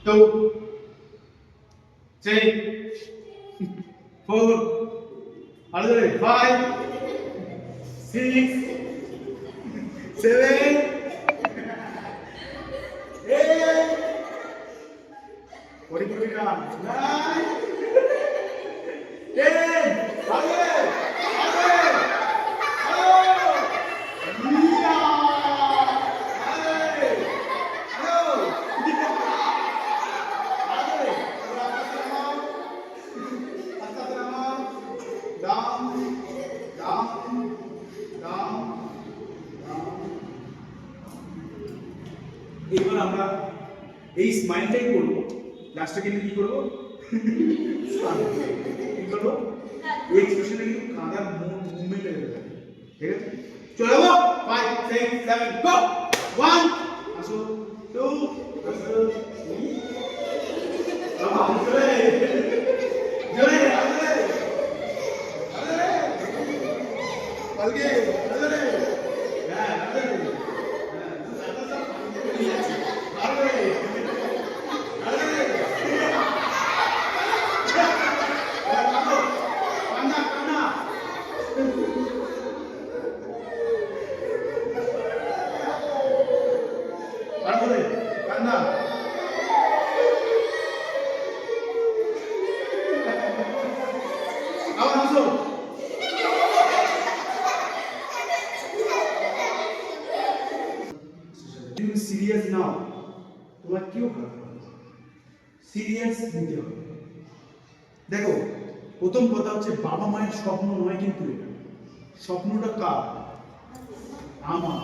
2, 3, 4, 5, 6, 7, 8, what are you doing now? 9, 10, এবার আমরা এই স্মাইলটাই করব, লাস্টে কিন্তু কি করব, কি করব, এই এক্সপ্রেশনে কিন্তু কাঁদার মুভমেন্ট হয়ে যাবে, ঠিক আছে? চলো 5 6 7 গো 1 আসো 2 আসো 3 জোরে জোরে বলগে জোরে হ্যাঁ জোরে সিরিয়াস নাও, তোমার কেউ খারাপ হবে, সিরিয়াস নিতে হবে। দেখো প্রথম কথা হচ্ছে বাবা মায়ের স্বপ্ন নয় কিন্তু এটা, স্বপ্নটা কার? আমার।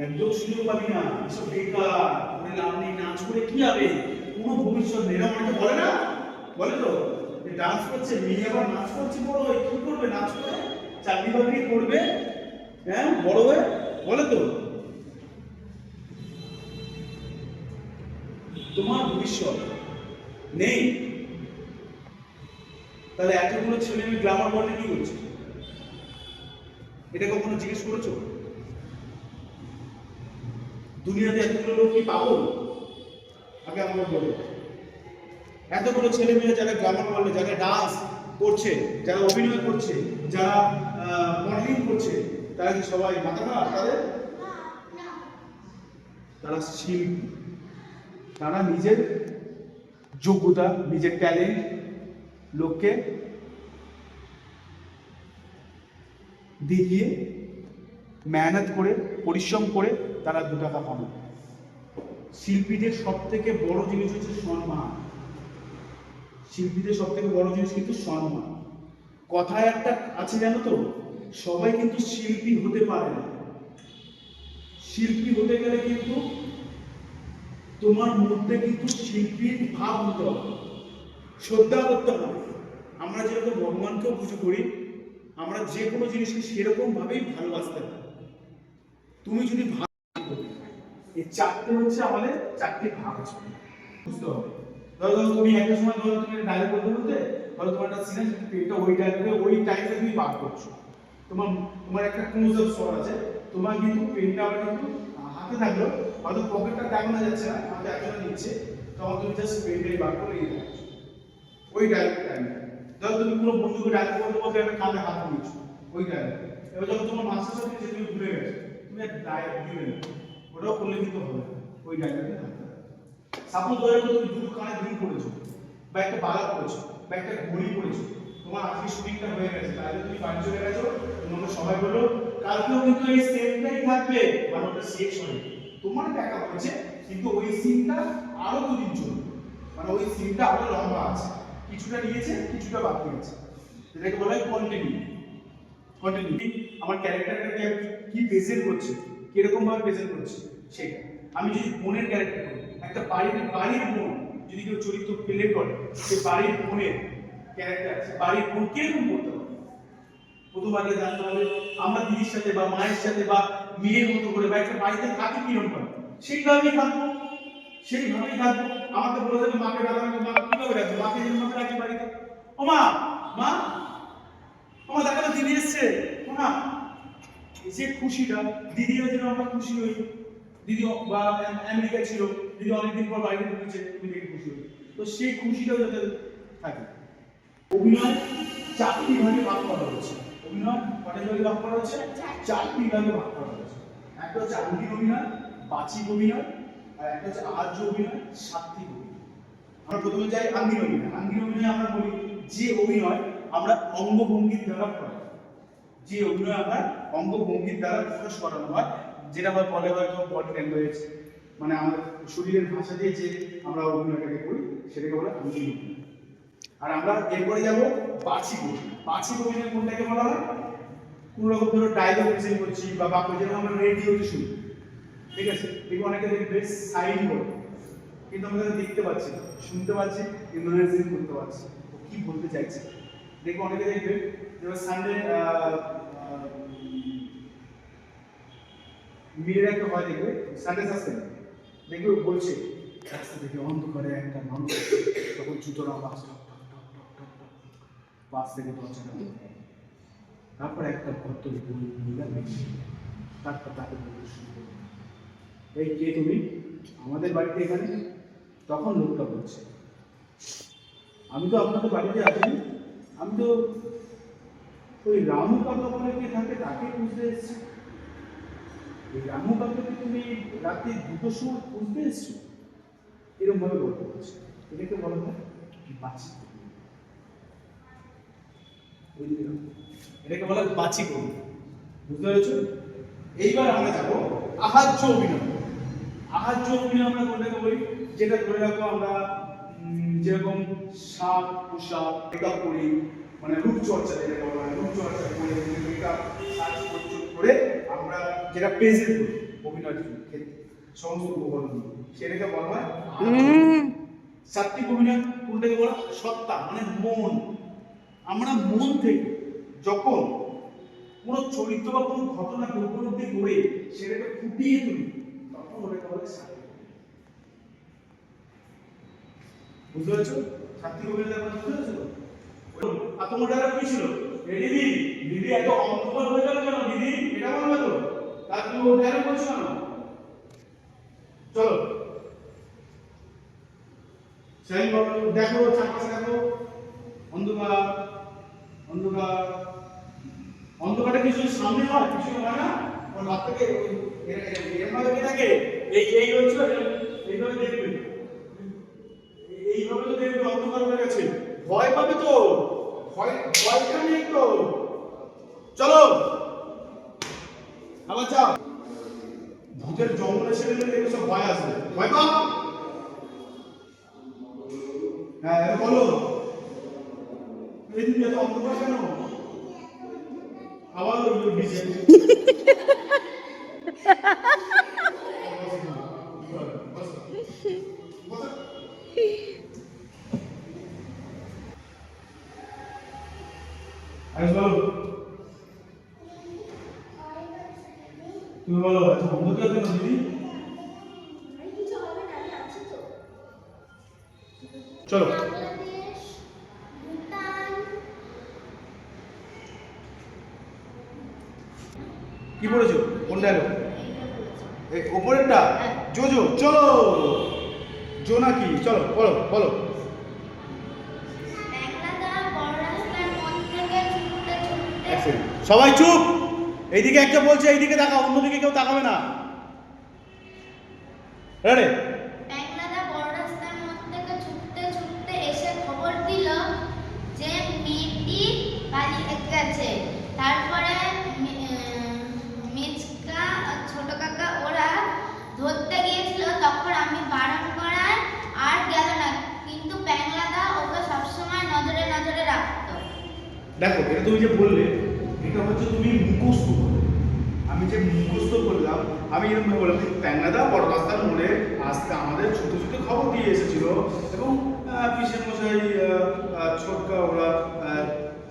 একদম সুযোগ পাবি না, এসব বেকার করে লাভ নেই, নাচ করে কি হবে, কোনো ভবিষ্যৎ নেই। এরকম অনেকে বলে না, বলে তো ডান্স করছে মেয়ে আবার নাচ করছে, বড় হয়ে কি করবে, নাচ করে চাকরি বাকরি করবে, হ্যাঁ বড় হয়ে, বলে তো। তোমার ভবিষ্যৎ নেই, তাহলে এতগুলো ছেলে মেয়ে গ্ল্যামার ওয়ার্ল্ডে কি করছে, এটা কখনো জিজ্ঞেস করেছো? দুনিয়াতে এতগুলো লোক কি পাগল? আগে আমাকে বলো, এতগুলো ছেলে মেয়ে যারা গ্ল্যামার ওয়ার্ল্ডে, যারা ডান্স করছে, যারা অভিনয় করছে, যারা মডেলিং করছে, তারা কি সবাই মাথা খারাপ? তারা শিল্পী, তারা নিজের যোগ্যতা, নিজের ট্যালেন্ট লোককে দেখিয়ে মেহনত করে পরিশ্রম করে তারা 2 টাকা কামায়। শিল্পীদের সব থেকে বড় জিনিস হচ্ছে সম্মান। শিল্পীদের সব থেকে বড় জিনিস কিন্তু সম্মান। কথায় একটা আছে জানো তো, সবাই কিন্তু শিল্পী হতে পারে না। শিল্পী হতে গেলে কিন্তু তোমার মধ্যে কিন্তু শিল্পীর ভাব হতে হবে, শ্রদ্ধা করতে হবে। আমরা যেরকম ভগবানকেও পুজো করি, আমরা যে কোনো জিনিসকে সেরকম ভাবেই ভালোবাসতে হবে। তুমি যদি এই 4টে হচ্ছে আমাদের 4টে ভাগ আছে, বুঝতে হবে। ধরো তুমি একটা সময় ধরো তুমি ডায়লগ বলতে বলতে ধরো তোমার একটা সিন আছে, এটা ওই ডায়লগে ওই টাইমে তুমি পার করছো, তোমার একটা ক্লোজ আপ শট আছে, তোমার কিন্তু পেনটা আবার কিন্তু হাতে থাকলো, হয়তো পকেটটা দেখানো যাচ্ছে না, হাতে একজন নিচ্ছে, তখন তুমি জাস্ট পেনটাই বার করে নিয়ে যাচ্ছ ওই ডায়লগের টাইমে। ধরো তুমি কোনো বন্ধুকে ডায়লগ বলতে বলতে একটা কাঁধে হাত নিয়েছো ওই ডায়লগ, এবার যখন তোমার মাস্টার সাথে যে তুমি ভুলে গেছো, তুমি এক ডায়লগ দিবে না, ওটাও করলে কিন্তু হবে ওই ডায়লগে থাকতে। সাপোজ ধরো তুমি দুটো কানে দুল পড়েছো, বা একটা বালা পড়েছো, বা একটা ঘড়ি পড়েছো, তোমার আজকে শুটিংটা হয়ে গেছে, তাহলে তুমি বাড়ি চলে গেছো, তোমাকে সবাই বললো কালকেও কিন্তু এই সেমটাই থাকবে, মানে ওটা শেষ হয়নি, তোমার দেখা হয়েছে কিন্তু ওই সিনটা আরো 2 দিন চলবে, মানে ওই সিনটা আরো লম্বা আছে, কিছুটা নিয়েছে কিছুটা বাকি আছে, এটাকে বলা হয় কন্টিনিউ। আমার ক্যারেক্টারটাকে কি প্রেজেন্ট করছে, কিরকম ভাবে প্রেজেন্ট করছে সেটা। আমি যদি বোনের ক্যারেক্টার করি, একটা বাড়ির বোন যদি কেউ চরিত্র প্লে করে, সেই বাড়ির বোনের ক্যারেক্টার, বাড়ির বোন কিরকম করতে হবে, প্রথম আগে জানতে হবে আমরা দিদির সাথে বা মায়ের সাথে বা মেয়ের মতো করে বা একটা বাড়িতে থাকি কিরকম ভাবে, সেইভাবেই থাকবো। আমাকে বলে দেবে মাকে ডাকা, মা কিভাবে রাখবো, মাকে যেন মাকে রাখি বাড়িতে, ও মা মা আমার দেখালো দিদি এসছে, না এই যে খুশিটা, দিদিও যেন আমরা খুশি হই, দিদি বা আমেরিকা ছিল, দিদি অনেকদিন পর বাড়িতে ঢুকেছে, তুমি দেখে খুশি হলে, তো সেই খুশিটাও যাতে থাকে। অভিনয় 4টি ভাগে ভাগ করা হয়েছে। অভিনয় কটা ভাগে ভাগ করা হয়েছে? 4টি ভাগে ভাগ করা হয়েছে। একটা হচ্ছে আঙ্গিক অভিনয়, বাচিক অভিনয়, আর একটা হচ্ছে আহার্য অভিনয়, সাত্ত্বিক অভিনয়। আমরা প্রথমে যাই আঙ্গিক অভিনয়। আঙ্গিক অভিনয় আমরা বলি যে অভিনয় আমরা অঙ্গভঙ্গির দ্বারা করাই, যে অভিনয় আমরা অঙ্গভঙ্গির দ্বারা প্রকাশ করানো হয়, যেটা আমরা বলে হয়তো বডি ল্যাঙ্গুয়েজ, মানে আমাদের শরীরের ভাষা দিয়ে যে আমরা অভিনয়টাকে করি সেটাকে বলে আঙ্গিক অভিনয়। আর আমরা এরপরে যাব বাচিক অভিনয়। বাচিক অভিনয় কোনটাকে বলা হয়? কোন রকম ধরো ডায়লগ প্রেজেন্ট করছি বা বাক্য, যেরকম আমরা রেডিওতে শুনি, ঠিক আছে, এগুলো অনেকে দেখবে সাইন বলে, কিন্তু আমরা দেখতে পাচ্ছি না, শুনতে পাচ্ছি কিন্তু রিজিন করতে পারছি ও কি বলতে চাইছে। দেখবে অনেকে দেখবে যেমন সানডে মিরের একটা হয়, দেখবে সানডে সাসপেন্স, দেখবে বলছে রাস্তা থেকে অন্ধকারে একটা মানুষ, তখন জুতোর আওয়াজ, বাস থেকে দরজাটা, তারপর একটা ভদ্র মহিলা বেশি, তারপর তাকে বলতে শুরু করবে, এই কে তুমি, আমাদের বাড়িতে এখানে? তখন লোকটা বলছে আমি তো আপনাদের বাড়িতে আসিনি, আমি তো ওই রামু কাকা বলে কে থাকে তাকে খুঁজতে এসেছি। এই রামু কাকাকে তুমি রাত্রি 2টোর সময় খুঁজতে এসছো? এরকম ভাবে গল্প করছে। এটাকে বলা হয় বাচিক অভিনয়। এটাকে বলা হয় বাচিক অভিনয়। বুঝতে পেরেছো? এইবার আমরা যাবো আহার্য অভিনয়। আহার্য অভিনয় আমরা কোনটাকে বলি? যেটা ধরে রাখো আমরা যেরকম সাপ পোশাক মেকআপ করি, মানে রূপচর্চা, যেটা বলা হয় রূপচর্চা করে মেকআপ সাজ করে আমরা যেটা প্রেজেন্ট করি অভিনয়ের ক্ষেত্রে সমস্ত উপকরণ নিয়ে, সেটাকে বলা হয় সাত্ত্বিক অভিনয়। কোনটাকে বলা? সত্তা, মানে মন। আমরা মন থেকে যখন কোনো চরিত্র বা কোনো ঘটনা উপলব্ধি করে সেটাকে ফুটিয়ে তুলি, তখন ওটাকে বলে সাত্ত্বিক। বুঝতে পেরেছো? সাত্ত্বিক অভিনয় আমরা বুঝতে পেরেছো? আর তোমার ডায়লগ কি ছিল? দিদি দিদি এত অন্ধকার হয়ে গেল কেন দিদি, এটা বলবে তো? তার তুমি ও ডায়লগ বলছো কেন? চলো সেই দেখো, চারপাশে দেখো, অন্ধকার অন্ধকার। অন্ধকারটা কিছু সামনে হয়, কিছু হয় না, ওর হাত থেকে এরভাবে কে থাকে, এই হচ্ছে এইভাবে দেখবে, এইভাবে তো দেখবে অন্ধকার হয়ে গেছে, ভয় পাবে তো, ভয়টা নেই তো। চলো আবার যাও। ভূতের জঙ্গলে ছেড়ে দিলে দেখবে সব ভয় আসবে, ভয় পাও। হ্যাঁ বলো, এদিকে এত অন্ধকার কেন? আবার বিজে তুমি বলো এত অন্ধকার কেন দিদি? চলো কি পড়েছো? কোন ডায়লগ? ওপরেরটা জোজো। চলো জো নাকি? চলো বলো বলো। সবাই চুপ, এইদিকে একটা বলছে, এইদিকে তাকাও, অন্যদিকে কেউ তাকাবে না। রেডি? প্যাংলাদা বড় রাস্তার মধ্যে থেকে ছুটতে ছুটতে এসে খবর দিল যে মেয়েটি পালিয়ে গেছে। তারপরে মিচকা ছোট কাকা ওরা ধরতে গিয়েছিল, তখন আমি বারণ করার আর গেল না, কিন্তু প্যাংলাদা ওকে সবসময় নজরে নজরে রাখতো। দেখো এটা তুমি যে বললে, এটা হচ্ছে তুমি মুখস্থ করলে। আমি যে মুখস্থ করলাম, আমি এরকম বললাম প্যাংলাদা বড় রাস্তার মোড়ে আসতে আমাদের ছোট ছোট খবর দিয়ে এসেছিল, এবং পিসের মশাই ছোটকা ওরা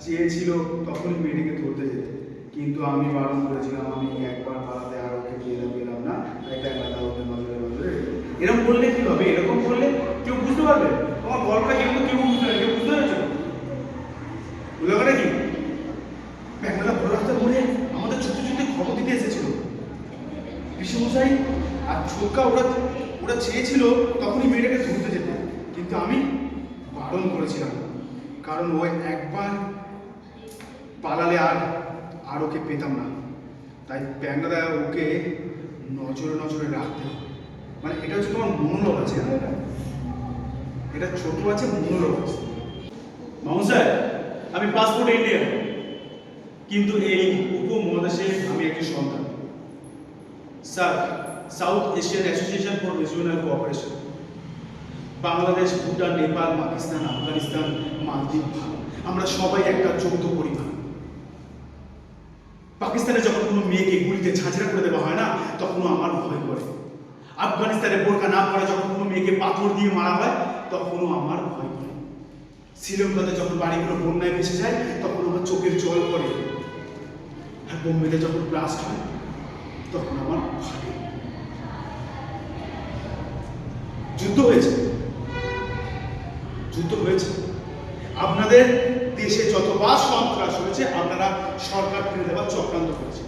চেয়েছিল তখন মেয়েটিকে ধরতে যেতে, কিন্তু আমি বারণ করেছিলাম, আমি একবার পাড়াতে আর ওকে পেলাম না, তাই প্যাংলাদা ওকে নজরে নজরে। এরকম বললে কি হবে? এরকম বললে কেউ বুঝতে পারবে? তোমার গল্পটা কিন্তু কেউ বুঝতে পারবে, কেউ বুঝতে পেরেছো? বুঝতে পারে কি? প্যাংলাদা বড় রাস্তার মোড়ে আমাদের ছোট ছোট খবর দিতে এসেছিল পিসেমশাই আর ছোটকা ওরা ওরা চেয়েছিল তখনই মেয়েটাকে ধরতে যেতে, কিন্তু আমি বারণ করেছিলাম, কারণ ও একবার পালালে আর ওকে পেতাম না। তাই প্যাংলাদা ওকে নজরে নজরে রাখতে হবে। মানে এটা হচ্ছে তোমার মনোলোক আছে, এটা ছোট আছে, মনোলোক আছে। মামু স্যার, আমি পাসপোর্ট ইন্ডিয়া, কিন্তু এই উপমহাদেশে আমি একটি সন্তান। Sir, south Asian association for regional cooperation, Bangladesh, Bhutan, Nepal, Pakistan, Afghanistan, মালদ্বীপ, আমরা সবাই একটা যৌথ পরিবার। পাকিস্তানে যখন কোনো মেয়েকে গুলিতে ঝাঁঝরা করে দেওয়া হয় না, তখনও আমার ভয় করে। আফগানিস্তানে বোরকা না পরে যখন কোনো মেয়েকে পাথর দিয়ে মারা হয়, তখনও আমার ভয় করে। শ্রীলঙ্কাতে যখন বাড়িগুলো বন্যায় ভেসে যায়, তখন আমার চোখের জল পড়ে। আর বোম্বেতে যখন ব্লাস্ট হয়, তখন আমার ভাগে। যুদ্ধ হয়েছে, যুদ্ধ হয়েছে। আপনাদের দেশে যতবার সন্ত্রাস হয়েছে, আপনারা সরকার ফিরে দেওয়ার চক্রান্ত করেছে।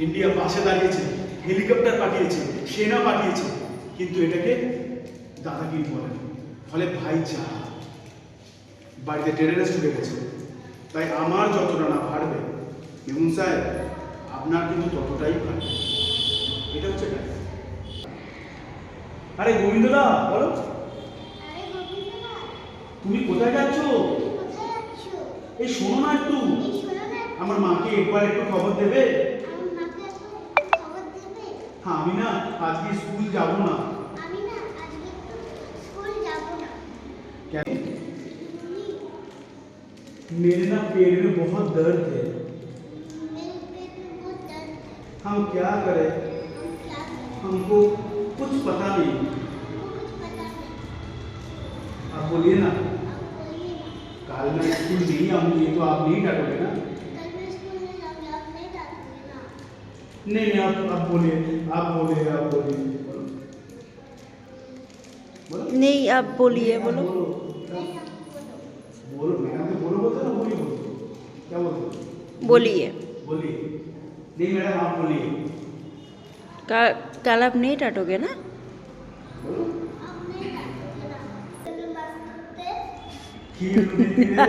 ইন্ডিয়া পাশে দাঁড়িয়েছে, হেলিকপ্টার পাঠিয়েছে, সেনা পাঠিয়েছে, কিন্তু এটাকে দাদাগিরি বলেন। ফলে ভাইচারা বাড়িতে টেররিস্ট ঢুকে গেছে। তাই আমার যতটা না পারবে মেমুন সাহেব, আপনার কিন্তু ততটাই পারবে। এটা হচ্ছে ব্যাপার। আরে গোবিন্দদা, বলো আরে গোবিন্দদা, তুমি কোথায় যাচ্ছ? তুমি কোথায় যাচ্ছ? এই শোনো না একটু, এই শোনো না, আমার মাকে একবার একটু খবর দেবে। আমার মাকে একটু খবর দেবে? হ্যাঁ, আমি না আজকে স্কুল যাব না। আমি না আজকে একটু স্কুল যাব না। কেন? তুমি मेरे ना पेट में बहुत दर्द है। मेरे पेट में बहुत दर्द है। हम क्या करें? हम क्या करें? हमको कुछ पता नहीं। हमको कुछ पता नहीं। आप बोलिए ना। आप बोलिए ना। कल मैं स्कूल नहीं आऊंगी तो आप नहीं डांटोगे ना? कल मैं स्कूल नहीं जाऊंगी, आप नहीं डांटोगे ना? नहीं, आप बोलिए, आप बोलिए, आप बोलिए। बोलो। बोलो। नहीं, आप बोलिए, बोलो। नहीं, आप बोलो। बोलो, मैडम तो बोलो बोलते ना, बोलिए बोलो। क्या बोलते? बोलिए। बोलिए। नहीं मैडम, आप बोलिए। कल आप नहीं डांटोगे ना? बोलो। आप नहीं डांटोगे ना? चलो बस करते। खीर देती है।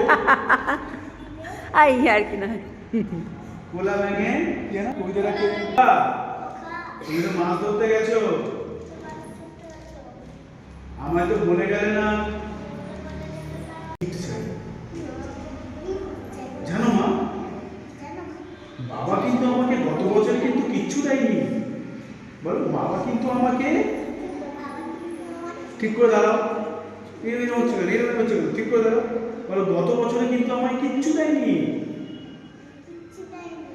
आई यार कि ना बोला मैंने क्या ना কবিতা রাখে। খা। তুমি তো মাছ ধরতে গেছো, আমায় তো বলে গেলে না। জানো মা, জানো? বাবা কিন্তু আমাকে গত বছর কিন্তু কিচ্ছু দেয়নি। বলো, বাবা কিন্তু আমাকে ঠিক করে দাঁড়াও, এরকম হচ্ছে কেন, এরকম হচ্ছে কেন, ঠিক করে দাঁড়াও। বলো, গত বছরে কিন্তু আমায় কিচ্ছু দেয়নি। কিচ্ছু দেয়নি।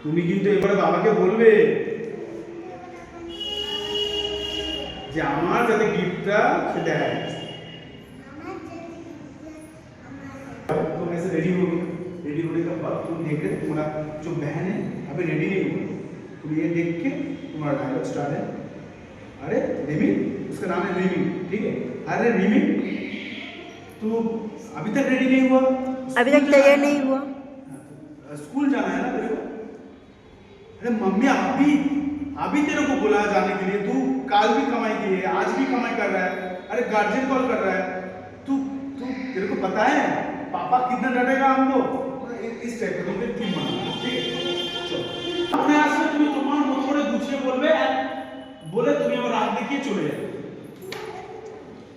তুমি কিন্তু এবারে বাবাকে বলবে যে আমার যাতে গিফটটা সে দেয়। আমার যে तुम ऐसे रेडी हो गए, रेडी होने के बाद तुम देख रहे तुम्हारा जो बहन है अभी रेडी नहीं हुई, तुम ये देख के तुम्हारा डायलॉग स्टार्ट है। अरे रिमी, उसका नाम है रिमी, ठीक है? अरे रिमी, तू अभी तक रेडी नहीं हुआ? अभी तक स्कूल तैयार जाना है? नहीं हुआ। स्कूल जाना है ना तेरे को? अरे मम्मी अभी तेरे को बुलाया जाने के लिए, तू कल भी कमाई की है, आज भी कमाई कर रहा है। अरे गार्जियन कॉल कर रहा है, तू तू तेरे को पता है पापा कितना डरेगा हमको? इस टाइप का तुमने टीम बनाना, ठीक है? चलो अपने আসলে তুমি তোমার মত করে গুছিয়ে বলবে, বলে তুমি আবার রাত দেখিয়ে চলে যাবে।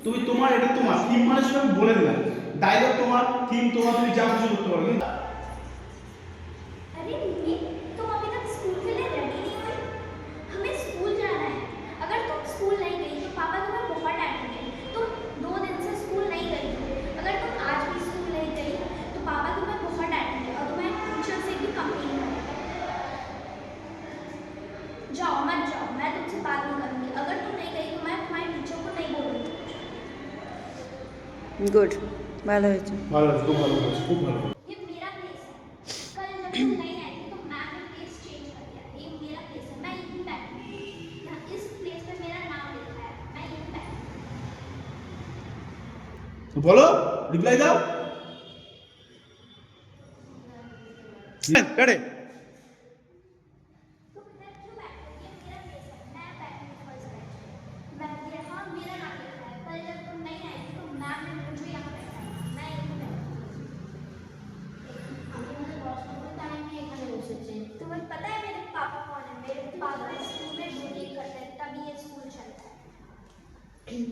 তুমি তোমার, এটা তোমার টিম মানে সেটা আমি বলে দিলাম, ডায়লগ তোমার, টিম তোমার, তুমি যা কিছু করতে পারবে। अरे रिमी, तुम अभी तक स्कूल के लिए रेडी नहीं हुई? हमें स्कूल जाना है। अगर तुम स्कूल नहीं गई तो पापा तुम्हें बहुत डांटेंगे। तुम 2 दिन से स्कूल नहीं गई हो। अगर तुम आज भी स्कूल नहीं गई तो पापा तुम्हें बहुत डांटेंगे और तुम्हें टीचर से भी कंप्लेन करेंगे। जाओ मत जाओ, मैं तुमसे बात नहीं करूंगी। अगर तुम नहीं गई तो मैं तुम्हारे टीचर को नहीं बोलूंगी। गुड, ভালো হয়েছে। ভালো আছে, খুব ভালো আছে, খুব ভালো। ये मेरा प्लेस है। कल जब तुम नहीं आई थी तो मैम ने प्लेस चेंज कर दिया। ये मेरा प्लेस है, मैं यहीं बैठूंगी। यहाँ इस प्लेस पे मेरा नाम लिखा है, मैं यहीं बैठूंगी। तो बोलो, रिप्लाई दाओ। करे तुम इधर क्यों बैठे हो? ये मेरा प्लेस है,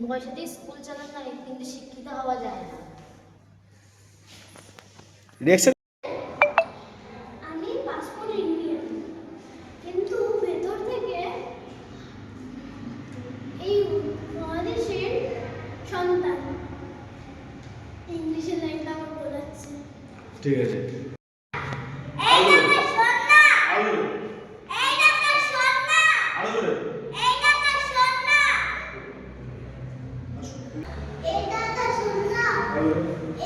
পয়সাতেই স্কুল চালানো না, কিন্তু শিক্ষিত হওয়া যায় না। রিয়াকশন। আমি পাসপোর্ট ইন্ডিয়ান, কিন্তু ভেতর থেকে এই মহাদেশের সন্তান। ইংলিশের লাইনটা আমার বলাচ্ছে। ঠিক আছে। এই দেখো সোনা, আরো এই দেখো সোনা, জোরে। এই দেখো সোনা, এই দেখো সোনা,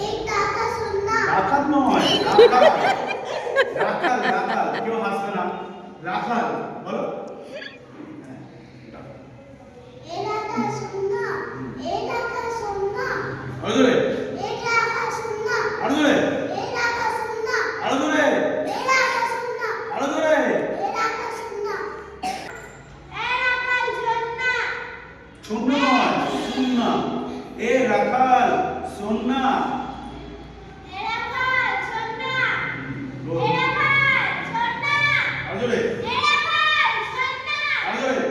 এই দেখো সোনা। রাখাল নয়, রাখাল। রাখাল, রাখাল। কেউ হাসবে না। রাখাল, বলো। এই দেখো সোনা, এই দেখো সোনা, আরো জোরে। এই দেখো সোনা, আরো জোরে। এই দেখো সোনা, আরো জোরে। এই দেখো সোনা, আরো জোরে। এই দেখো সোনা, এই দেখো সোনা। শূন্য নয়, শূন্য। এ রাখাল, সোনা। আরো জোরে। আরো জোরে।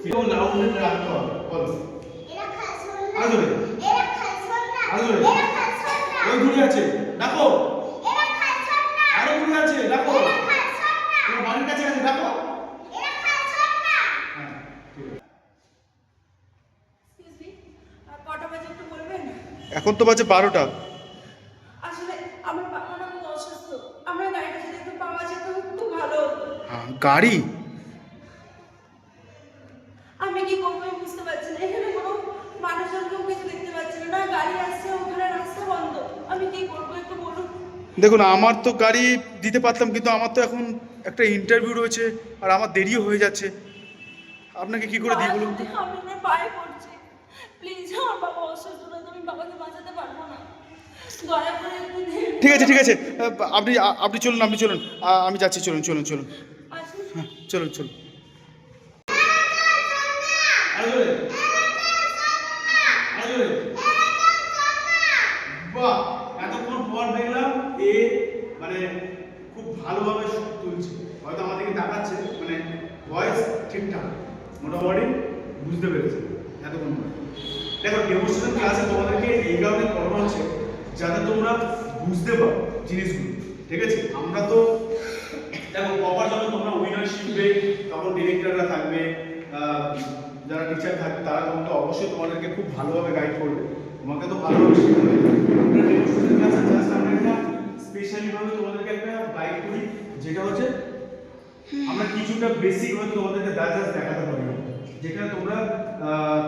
কেউ লাউডে রাখতে হবে, বলো। আরো জোরে। আরো জোরে। ওই দূরে আছে, ডাকো। আরো দূরে আছে, ডাকো। তোমার বাড়ির কাছে আছে, ডাকো। হ্যাঁ, ঠিক আছে। কটা বাজে একটু বলবেন? এখন তো বাজে 12টা। আসলে আমার বাবা না খুব অসুস্থ, আমরা গাড়িটা যদি একটু পাওয়া যেত খুব ভালো হতো। গাড়ি? আমি কি করবো আমি বুঝতে পারছি না, এখানে কোনো মানুষজন কেউ কিছু দেখতে পাচ্ছি না, না গাড়ি আসছে, ওখানে রাস্তা বন্ধ, আমি কি করবো একটু বলুন। দেখুন, আমার তো গাড়ি দিতে পারতাম, কিন্তু আমার তো এখন একটা ইন্টারভিউ রয়েছে আর আমার দেরিও হয়ে যাচ্ছে। আপনাকে কি করে দিই বলুন তো? আমি আপনার পায়ে পড়ছি, প্লিজ, আমার বাবা অসুস্থ, না আমি বাবাকে বাঁচাতে পারবো না, দয়া করে একটু দেখুন। ঠিক আছে, ঠিক আছে। আপনি আপনি চলুন, আপনি চলুন। আমি যাচ্ছি, চলুন চলুন চলুন। আসুন। হ্যাঁ, চলুন চলুন। বাহ, এতক্ষণ পর দেখলাম এ মানে খুব ভালোভাবে সুর তুলছে, হয়তো আমাদেরকে দেখাচ্ছে, মানে ভয়েস ঠিকঠাক মোটামুটি বুঝতে পেরেছে এতক্ষণ পর। দেখো, ডেমোস্ট্রেশন ক্লাসে তোমাদেরকে এই কারণে করানো হচ্ছে যাতে তোমরা বুঝতে পারো জিনিসগুলো, ঠিক আছে? আমরা তো দেখো, কবার যখন তোমরা অভিনয় শিখবে তখন ডিরেক্টররা থাকবে, যারা টিচার থাকবে, তারা তোমাকে অবশ্যই তোমাদেরকে খুব ভালোভাবে গাইড করবে, তোমাকে তো ভালোভাবে শেখাবে। আমরা ডেমোস্ট্রেশন ক্লাসে জাস্ট আমরা একটা স্পেশালি ভাবে তোমাদেরকে একটা গাইড করি, যেটা হচ্ছে আমরা কিছুটা বেসিক হয়তো তোমাদেরকে জাস্ট দেখাতে পারি, যেখানে তোমরা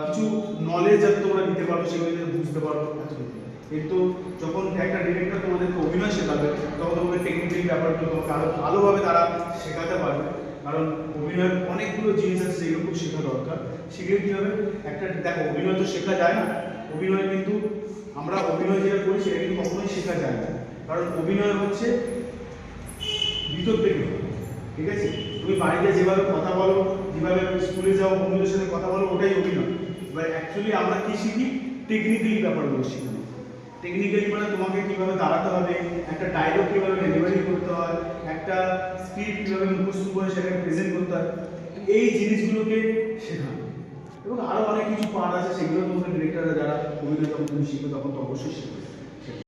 কিছু নলেজ যাতে তোমরা নিতে পারো, সেগুলো যাতে বুঝতে পারো এতটুকু। কিন্তু যখন একটা ডিরেক্টর তোমাদেরকে অভিনয় শেখাবে, তখন তোমাদের টেকনিক্যাল ব্যাপারগুলো তোমাকে আরো ভালোভাবে তারা শেখাতে পারবে, কারণ অভিনয়ের অনেকগুলো জিনিস আছে যেগুলো খুব শেখা দরকার। শিখে কী হবে, একটা দেখো, অভিনয় তো শেখা যায় না, অভিনয় কিন্তু আমরা অভিনয় যেটা করি সেটা কিন্তু কখনোই শেখা যায় না, কারণ অভিনয় হচ্ছে ভিতর থেকে, ঠিক আছে? তুমি বাড়িতে যেভাবে কথা বলো, যেভাবে স্কুলে যাও, বন্ধুদের সাথে কথা বলো, ওটাই অভিনয়। এবার অ্যাকচুয়ালি আমরা কি শিখি, টেকনিক্যালি ব্যাপারগুলো শিখি। টেকনিক্যালি মানে তোমাকে কীভাবে দাঁড়াতে হবে, একটা ডায়লগ কীভাবে ডেলিভারি করতে হয়, একটা স্ক্রিপ্ট কীভাবে মুখস্থ করে সেটাকে প্রেজেন্ট করতে হয়, এই জিনিসগুলোকে শেখানো। এবং আরও অনেক কিছু পার্ট আছে, সেগুলো তোমাদের ডিরেক্টররা যারা অভিনয় যখন তুমি শিখবে তখন তো অবশ্যই শিখবে।